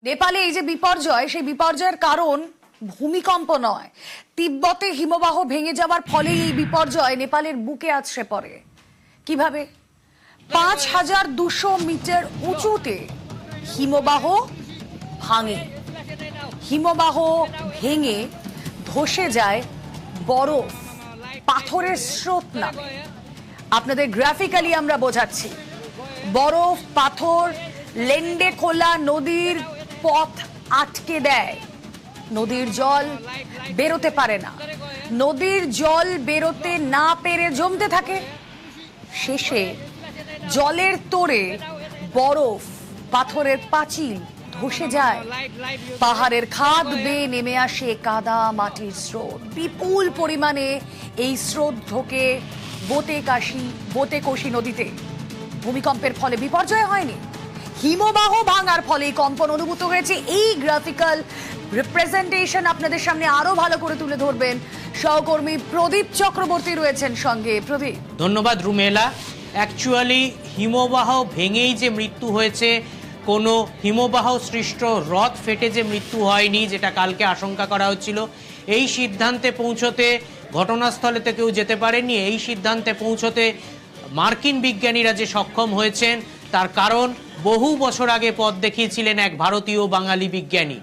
নেপালে এই যে বিপর্যয়, সেই বিপর্যয়ের কারণ ভূমিকম্প নয়, তিব্বতে হিমবাহ ভেঙে যাওয়ার ফলে এই বিপর্যয় নেপালের বুকে আছড়ে পড়ে। কিভাবে? 5200 মিটার উঁচুতে হিমবাহ ভাঙে, হিমবাহ ভেঙে ধসে যায় বরফ, পাথরের স্রোত নামে। আপনাদের গ্রাফিক্যালি আমরা বোঝাচ্ছি। বরফ, পাথর লেন্ডে খোলা নদীর পথ আটকে দেয়, নদীর জল বেরোতে পারে না, নদীর জল বেরোতে না পেরে জমতে থাকে। শেষে জলের তোড়ে বরফ, পাথরের পাঁচিল ধসে যায়, পাহাড়ের খাদ বেয়ে নেমে আসে কাদা মাটির স্রোত। বিপুল পরিমাণে এই স্রোত ঢোকে বোতেকোশি নদীতে। ভূমিকম্পের ফলে বিপর্যয় হয়নি, হিমবাহ ভাঙার ফলে কম্পন অনুভূত হয়েছে। এই গ্রাফিক্যাল রিপ্রেজেন্টেশন আপনাদের সামনে আরো ভালো করে তুলে ধরবেন সহকর্মী প্রদীপ চক্রবর্তী রয়েছেন সঙ্গে। প্রদীপ। ধন্যবাদ রুমেলা। অ্যাকচুয়ালি হিমবাহ ভেঙেই যে মৃত্যু হয়েছে, কোনো হিমবাহ সৃষ্ট হ্রদ ফেটে যে মৃত্যু হয়নি, যেটা কালকে আশঙ্কা করা হচ্ছিল, এই সিদ্ধান্তে পৌঁছতে ঘটনাস্থলে কেউ যেতে পারেনি। এই সিদ্ধান্তে পৌঁছতে মার্কিন বিজ্ঞানীরা যে সক্ষম হয়েছেন তার কারণ বহু বছর আগে পথ দেখিয়েছিলেন এক ভারতীয় বাঙালি বিজ্ঞানী।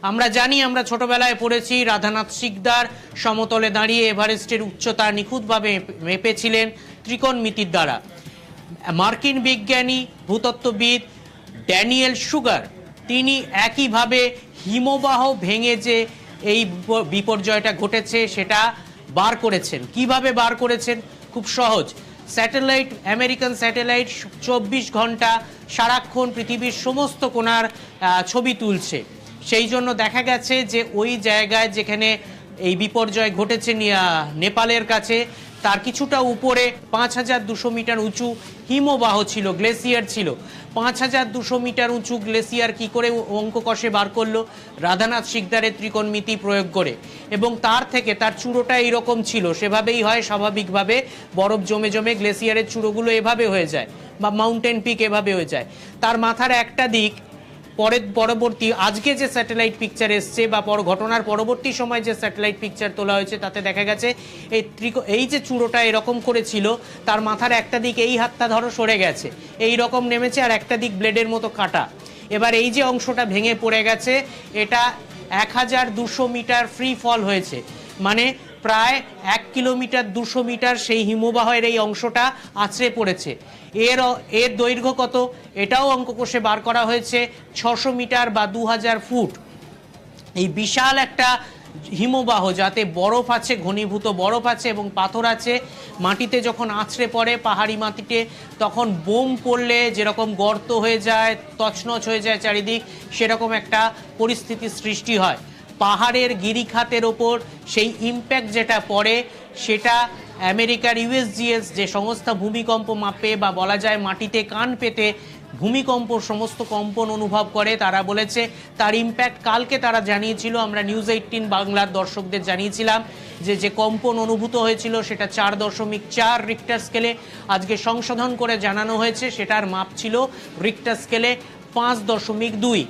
আমরা জানি, আমরা ছোটবেলায় পড়েছি, রাধানাথ সিকদার সমতলে দাঁড়িয়ে এভারেস্টের উচ্চতা নিখুঁতভাবে মেপেছিলেন ত্রিকোণমিতির দ্বারা। মার্কিন বিজ্ঞানী ভূতত্ত্ববিদ ড্যানিয়েল সুগার, তিনি একইভাবে হিমবাহ ভেঙে যে এই বিপর্যয়টা ঘটেছে সেটা বার করেছেন। কিভাবে বার করেছেন? খুব সহজ। স্যাটেলাইট, আমেরিকান স্যাটেলাইট 24 ঘন্টা সারাক্ষণ পৃথিবীর সমস্ত কোণার ছবি তুলছে। সেই জন্য দেখা গেছে যে ওই জায়গায় যেখানে এই বিপর্যয় ঘটেছে নেপালের কাছে, তার কিছুটা উপরে 5200 মিটার উঁচু হিমবাহ ছিল, গ্লেসিয়ার ছিল। 5200 মিটার উঁচু গ্লেসিয়ার কি করে অঙ্ক কষে বার করলো? রাধানাথ সিকদারের ত্রিকোণমিতি প্রয়োগ করে। এবং তার থেকে তার চূড়োটা এইরকম ছিল, সেভাবেই হয় স্বাভাবিকভাবে, বরফ জমে জমে গ্লেসিয়ারের চূড়োগুলো এভাবে হয়ে যায়, বা মাউন্টেন পিক এভাবে হয়ে যায়। তার মাথার একটা দিক পরবর্তী আজকে যে স্যাটেলাইট পিকচার এসছে বা ঘটনার পরবর্তী সময় যে স্যাটেলাইট পিকচার তোলা হয়েছে তাতে দেখা গেছে এই যে চূড়োটা এরকম করেছিল, তার মাথার একটা দিক এই হাতটা ধরো সরে গেছে, এই রকম নেমেছে, আর একটা দিক ব্লেডের মতো কাটা। এবার এই যে অংশটা ভেঙে পড়ে গেছে, এটা 1200 মিটার ফ্রি ফল হয়েছে, মানে প্রায় 1 কিলোমিটার 200 মিটার সেই হিমবাহের এই অংশটা আছড়ে পড়েছে। এর দৈর্ঘ্য কত এটাও অঙ্ক কষে বার করা হয়েছে, 600 মিটার বা 2000 ফুট। এই বিশাল একটা হিমবাহ, যাতে বরফ আছে, ঘনীভূত বরফ আছে এবং পাথর আছে, মাটিতে যখন আছড়ে পড়ে পাহাড়ি মাটিতে, তখন বোম পড়লে যেরকম গর্ত হয়ে যায়, তছনছ হয়ে যায় চারিদিক, সেরকম একটা পরিস্থিতির সৃষ্টি হয়। পাহাড়ের গিরিখাতের ওপর সেই ইম্প্যাক্ট যেটা পড়ে, সেটা আমেরিকার ইউএসজিএস যে সংস্থা ভূমিকম্প মাপে বা বলা যায় মাটিতে কান পেতে ভূমিকম্প সমস্ত কম্পন অনুভব করে, তারা বলেছে তার ইম্প্যাক্ট কালকে তারা জানিয়েছিল, আমরা নিউজ 18 বাংলার দর্শকদের জানিয়েছিলাম যে কম্পন অনুভূত হয়েছিল সেটা 4.4 রিক্টার স্কেলে। আজকে সংশোধন করে জানানো হয়েছে সেটার মাপ ছিল রিক্টার স্কেলে 5.2।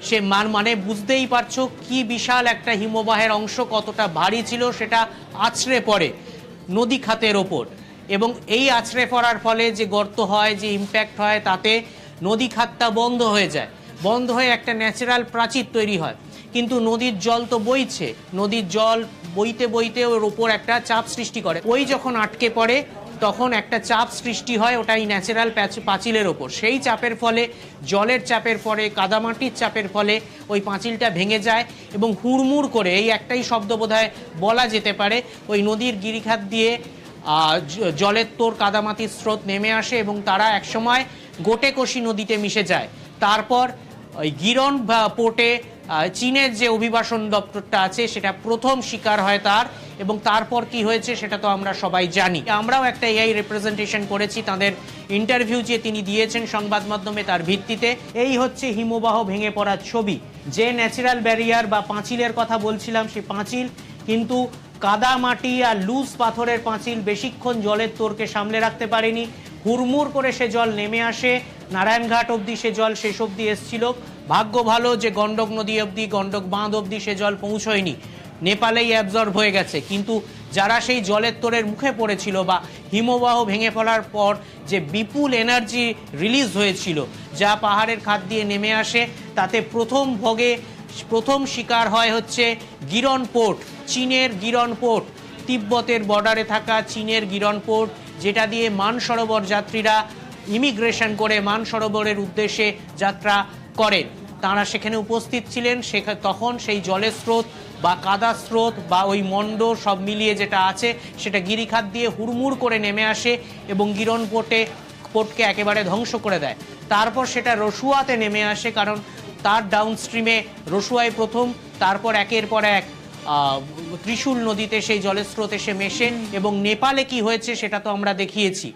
সে মানে বুঝতেই পারছো কি বিশাল একটা হিমবাহের অংশ কতটা ভারী ছিল, সেটা আছড়ে পড়ে নদী খাতের ওপর। এবং এই আছড়ে পড়ার ফলে যে গর্ত হয়, যে ইম্প্যাক্ট হয়, তাতে নদী খাতটা বন্ধ হয়ে যায়, বন্ধ হয়ে একটা ন্যাচারাল প্রাচীর তৈরি হয়। কিন্তু নদীর জল তো বইছে, নদীর জল বইতে বইতে ওর ওপর একটা চাপ সৃষ্টি করে, ওই যখন আটকে পড়ে তখন একটা চাপ সৃষ্টি হয়, ওটাই ন্যাচারাল পাঁচিলের ওপর। সেই চাপের ফলে, জলের চাপের ফলে, কাদামাটির চাপের ফলে ওই পাঁচিলটা ভেঙে যায় এবং হুড়মুড় করে, এই একটাই শব্দ বোধহয় বলা যেতে পারে, ওই নদীর গিরিখাত দিয়ে জলের তোর কাদামাটির স্রোত নেমে আসে এবং তারা একসময় গোটেকোশি নদীতে মিশে যায়। তারপর ওই গিরন পোর্টে চীনের যে অভিবাসন দপ্তরটা আছে সেটা প্রথম শিকার হয় তার, এবং তারপর কি হয়েছে সেটা তো আমরা সবাই জানি। আমরাও একটা এআই রিপ্রেজেন্টেশন করেছি, তাদের ইন্টারভিউ যে তিনি দিয়েছেন সংবাদ মাধ্যমে, তার ভিত্তিতে। এই হচ্ছে হিমবাহ ভেঙে পড়ার ছবি। যে ন্যাচারাল ব্যারিয়ার বা পাঁচিলের কথা বলছিলাম, সেই পাঁচিল কিন্তু কাদা মাটি আর লুজ পাথরের পাঁচিল বেশিক্ষণ জলের তোরকে সামলে রাখতে পারেনি। হুড়মুড় করে সে জল নেমে আসে, নারায়ণঘাট অবধি সে জল শেষ অবধি এসছিল, ভাগ্য ভালো যে গন্ডক নদী অবধি, গন্ডক বাঁধ অবধি সে জল পৌঁছয়নি, নেপালেই অ্যাবজর্ব হয়ে গেছে। কিন্তু যারা সেই জলের তোড়ের মুখে পড়েছিল বা হিমবাহ ভেঙে পড়ার পর যে বিপুল এনার্জি রিলিজ হয়েছিল, যা পাহাড়ের খাদ দিয়ে নেমে আসে, তাতে প্রথম শিকার হয় হচ্ছে গিরন পোর্ট, চীনের গিরন পোর্ট, তিব্বতের বর্ডারে থাকা চীনের গিরন পোর্ট, যেটা দিয়ে মানসরোবর যাত্রীরা ইমিগ্রেশন করে মানসরোবরের উদ্দেশ্যে যাত্রা করেন। তারা সেখানে উপস্থিত ছিলেন। তখন সেই জলের স্রোত বা কাদা স্রোত বা ওই মন্ড সব মিলিয়ে যেটা আছে, সেটা গিরিখাত দিয়ে হুড়মুড় করে নেমে আসে এবং গিরন পোর্টকে একেবারে ধ্বংস করে দেয়। তারপর সেটা রসুয়াতে নেমে আসে, কারণ তার ডাউনস্ট্রিমে রসুয়ায় প্রথম, তারপর একের পর এক ত্রিশূল নদীতে সেই জলের স্রোত এসে মেশে। এবং নেপালে কি হয়েছে সেটা তো আমরা দেখিয়েছি।